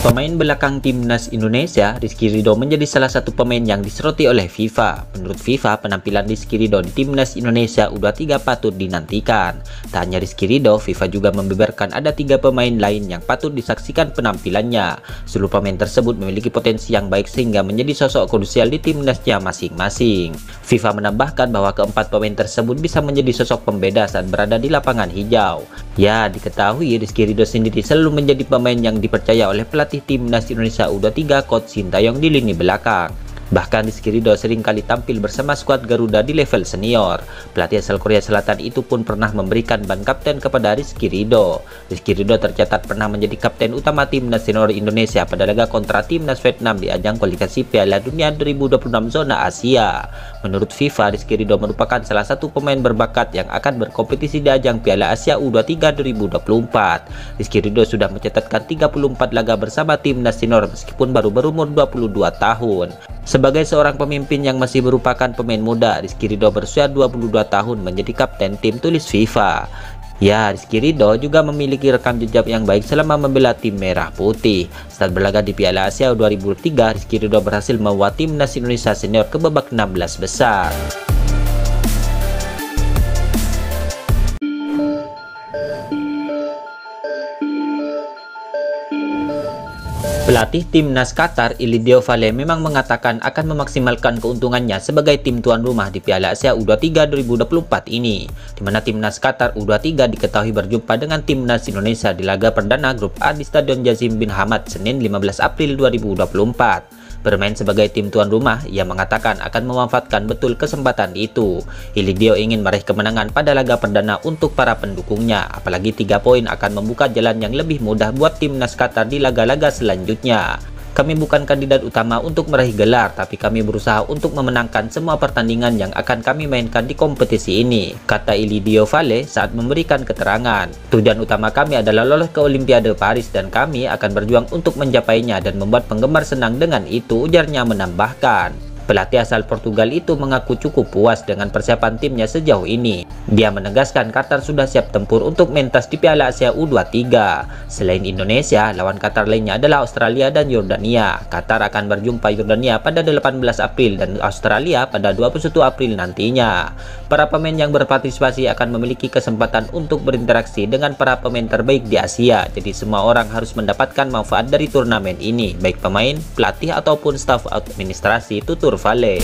Pemain belakang timnas Indonesia, Rizky Ridho menjadi salah satu pemain yang disoroti oleh FIFA. Menurut FIFA, penampilan Rizky Ridho di timnas Indonesia U23 patut dinantikan. Tak hanya Rizky Ridho, FIFA juga membeberkan ada 3 pemain lain yang patut disaksikan penampilannya. Seluruh pemain tersebut memiliki potensi yang baik sehingga menjadi sosok krusial di timnasnya masing-masing. FIFA menambahkan bahwa keempat pemain tersebut bisa menjadi sosok pembeda saat berada di lapangan hijau. Ya, diketahui Rizky Ridho sendiri selalu menjadi pemain yang dipercaya oleh pelatih timnas Indonesia U23 Coach Sintayong di lini belakang. Bahkan Rizky Ridho seringkali tampil bersama skuad Garuda di level senior. Pelatih asal Korea Selatan itu pun pernah memberikan ban kapten kepada Rizky Ridho. Rizky Ridho tercatat pernah menjadi kapten utama timnas senior Indonesia pada laga kontra timnas Vietnam di ajang kualifikasi Piala Dunia 2026 zona Asia. Menurut FIFA, Rizky Ridho merupakan salah satu pemain berbakat yang akan berkompetisi di ajang Piala Asia U23 2024. Rizky Ridho sudah mencatatkan 34 laga bersama timnas senior meskipun baru berumur 22 tahun. Sebagai seorang pemimpin yang masih merupakan pemain muda, Rizky Ridho berusia 22 tahun menjadi kapten tim, tulis FIFA. Ya, Rizky Ridho juga memiliki rekam jejak yang baik selama membela tim merah putih. Saat berlaga di Piala Asia 2003, Rizky Ridho berhasil membawa timnas Indonesia senior ke babak 16 besar. Pelatih timnas Qatar, Ilidio Vale, memang mengatakan akan memaksimalkan keuntungannya sebagai tim tuan rumah di Piala Asia U23 2024 ini, di mana timnas Qatar U23 diketahui berjumpa dengan timnas Indonesia di laga perdana grup A di Stadion Jazim bin Hamad Senin 15 April 2024. Bermain sebagai tim tuan rumah, ia mengatakan akan memanfaatkan betul kesempatan itu. Ilidio ingin meraih kemenangan pada laga perdana untuk para pendukungnya, apalagi 3 poin akan membuka jalan yang lebih mudah buat timnas Qatar di laga-laga selanjutnya. Kami bukan kandidat utama untuk meraih gelar, tapi kami berusaha untuk memenangkan semua pertandingan yang akan kami mainkan di kompetisi ini, kata Ilidio Vale saat memberikan keterangan. Tujuan utama kami adalah lolos ke Olimpiade Paris dan kami akan berjuang untuk mencapainya dan membuat penggemar senang dengan itu, ujarnya menambahkan. Pelatih asal Portugal itu mengaku cukup puas dengan persiapan timnya sejauh ini. Dia menegaskan Qatar sudah siap tempur untuk mentas di Piala Asia U23. Selain Indonesia, lawan Qatar lainnya adalah Australia dan Yordania. Qatar akan berjumpa Yordania pada 18 April dan Australia pada 21 April nantinya. Para pemain yang berpartisipasi akan memiliki kesempatan untuk berinteraksi dengan para pemain terbaik di Asia. Jadi semua orang harus mendapatkan manfaat dari turnamen ini, baik pemain, pelatih ataupun staf administrasi, tutur Vale.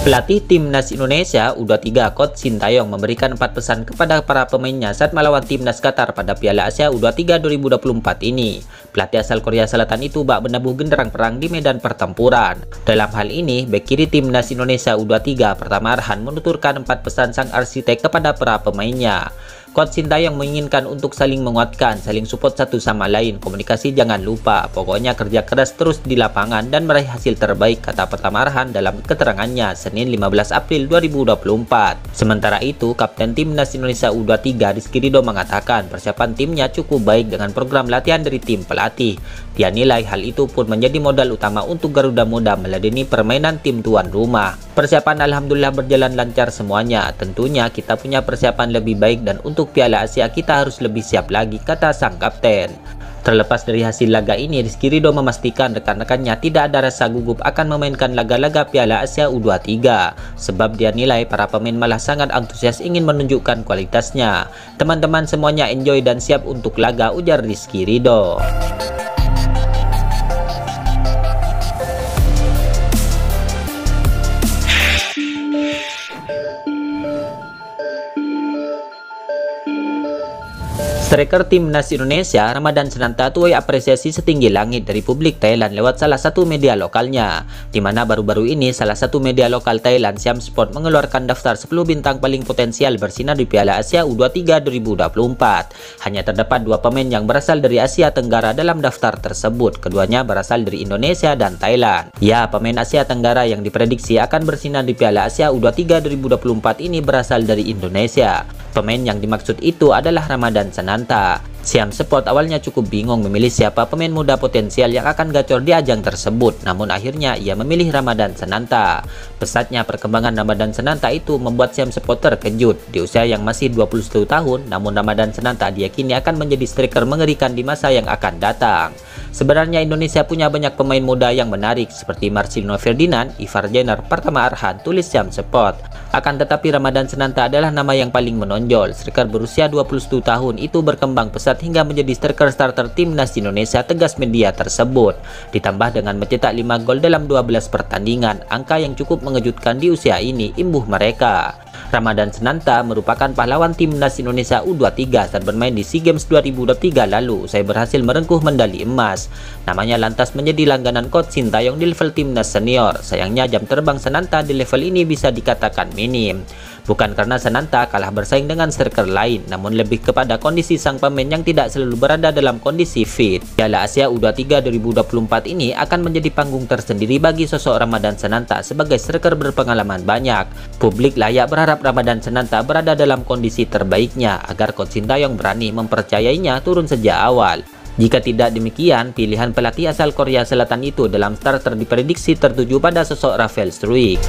Pelatih timnas Indonesia U23 Coach Sintayong memberikan 4 pesan kepada para pemainnya saat melawan timnas Qatar pada Piala Asia U23 2024 ini. Pelatih asal Korea Selatan itu bak menabuh genderang perang di medan pertempuran. Dalam hal ini, bek kiri timnas Indonesia U23 Pratama Arhan menuturkan 4 pesan sang arsitek kepada para pemainnya. Coach Sintayong menginginkan untuk saling menguatkan, saling support satu sama lain, komunikasi jangan lupa, pokoknya kerja keras terus di lapangan dan meraih hasil terbaik, kata Pratama Arhan dalam keterangannya Senin 15 April 2024. Sementara itu, Kapten Timnas Indonesia U23 Rizky Ridho mengatakan persiapan timnya cukup baik dengan program latihan dari tim pelatih. Dia nilai hal itu pun menjadi modal utama untuk Garuda Muda meladeni permainan tim tuan rumah. Persiapan alhamdulillah berjalan lancar semuanya. Tentunya kita punya persiapan lebih baik dan untuk Piala Asia kita harus lebih siap lagi, kata sang kapten. Terlepas dari hasil laga ini, Rizky Ridho memastikan rekan-rekannya tidak ada rasa gugup akan memainkan laga-laga Piala Asia U23, sebab dia nilai para pemain malah sangat antusias ingin menunjukkan kualitasnya. Teman-teman semuanya enjoy dan siap untuk laga, ujar Rizky Ridho. Striker timnas Indonesia Ramadan Sananta tuai apresiasi setinggi langit dari publik Thailand lewat salah satu media lokalnya, di mana baru-baru ini salah satu media lokal Thailand, Siam Sport, mengeluarkan daftar 10 bintang paling potensial bersinar di Piala Asia U23 2024. Hanya terdapat 2 pemain yang berasal dari Asia Tenggara dalam daftar tersebut, keduanya berasal dari Indonesia dan Thailand. Ya, pemain Asia Tenggara yang diprediksi akan bersinar di Piala Asia U23 2024 ini berasal dari Indonesia. Pemain yang dimaksud itu adalah Ramadan Sananta. Siam Sport awalnya cukup bingung memilih siapa pemain muda potensial yang akan gacor di ajang tersebut, namun akhirnya ia memilih Ramadan Sananta. Pesatnya perkembangan Ramadan Sananta itu membuat Siam Sport terkejut. Di usia yang masih 21 tahun, namun Ramadan Sananta diyakini akan menjadi striker mengerikan di masa yang akan datang. Sebenarnya Indonesia punya banyak pemain muda yang menarik seperti Marcelino Ferdinand, Ivar Jenner, Pratama Arhan, tulis Siam Sport. Akan tetapi Ramadan Sananta adalah nama yang paling menonjol. Striker berusia 21 tahun itu berkembang pesat hingga menjadi striker starter timnas Indonesia, tegas media tersebut. Ditambah dengan mencetak 5 gol dalam 12 pertandingan, angka yang cukup mengejutkan di usia ini, imbuh mereka. Ramadan Sananta merupakan pahlawan timnas Indonesia U23 saat bermain di SEA Games 2023 lalu usai berhasil merengkuh medali emas. Namanya lantas menjadi langganan coach Sintayong di level timnas senior. Sayangnya jam terbang Sananta di level ini bisa dikatakan minim. Bukan karena Sananta kalah bersaing dengan striker lain, namun lebih kepada kondisi sang pemain yang tidak selalu berada dalam kondisi fit. Piala Asia U23 2024 ini akan menjadi panggung tersendiri bagi sosok Ramadan Sananta sebagai striker berpengalaman banyak. Publik layak berharap Ramadan Sananta berada dalam kondisi terbaiknya agar coach Sintayong berani mempercayainya turun sejak awal. Jika tidak demikian, pilihan pelatih asal Korea Selatan itu dalam starter diprediksi tertuju pada sosok Rafael Struijk.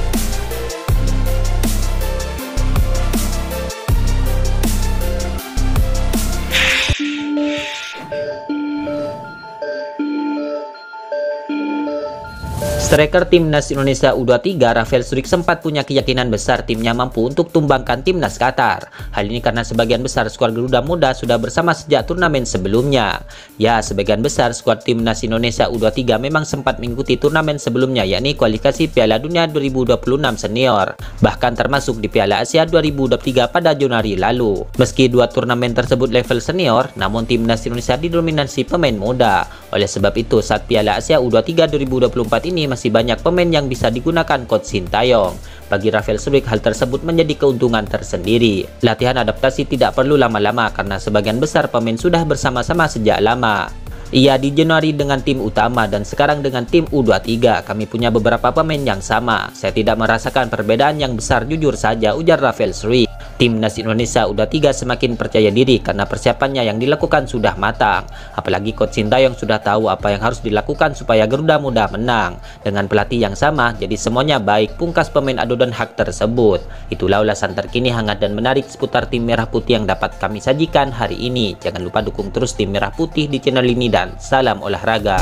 Striker timnas Indonesia U23 Rafael Struijk sempat punya keyakinan besar timnya mampu untuk tumbangkan timnas Qatar. Hal ini karena sebagian besar skuad Garuda Muda sudah bersama sejak turnamen sebelumnya. Ya, sebagian besar skuad timnas Indonesia U23 memang sempat mengikuti turnamen sebelumnya, yakni kualifikasi Piala Dunia 2026 senior, bahkan termasuk di Piala Asia 2023 pada Januari lalu. Meski dua turnamen tersebut level senior, namun timnas Indonesia didominasi pemain muda. Oleh sebab itu, saat Piala Asia U23 2024 ini masih banyak pemain yang bisa digunakan coach Sintayong. Bagi Rafael Struijk, hal tersebut menjadi keuntungan tersendiri. Latihan adaptasi tidak perlu lama-lama karena sebagian besar pemain sudah bersama-sama sejak lama. Ia di Januari dengan tim utama dan sekarang dengan tim U23. Kami punya beberapa pemain yang sama. Saya tidak merasakan perbedaan yang besar, jujur saja, ujar Rafael Struijk. Timnas Indonesia U23 semakin percaya diri karena persiapannya yang dilakukan sudah matang. Apalagi coach Sintayong sudah tahu apa yang harus dilakukan supaya Garuda Muda menang. Dengan pelatih yang sama, jadi semuanya baik, pungkas pemain Ado dan Hak tersebut. Itulah ulasan terkini hangat dan menarik seputar tim Merah Putih yang dapat kami sajikan hari ini. Jangan lupa dukung terus tim Merah Putih di channel ini dan salam olahraga.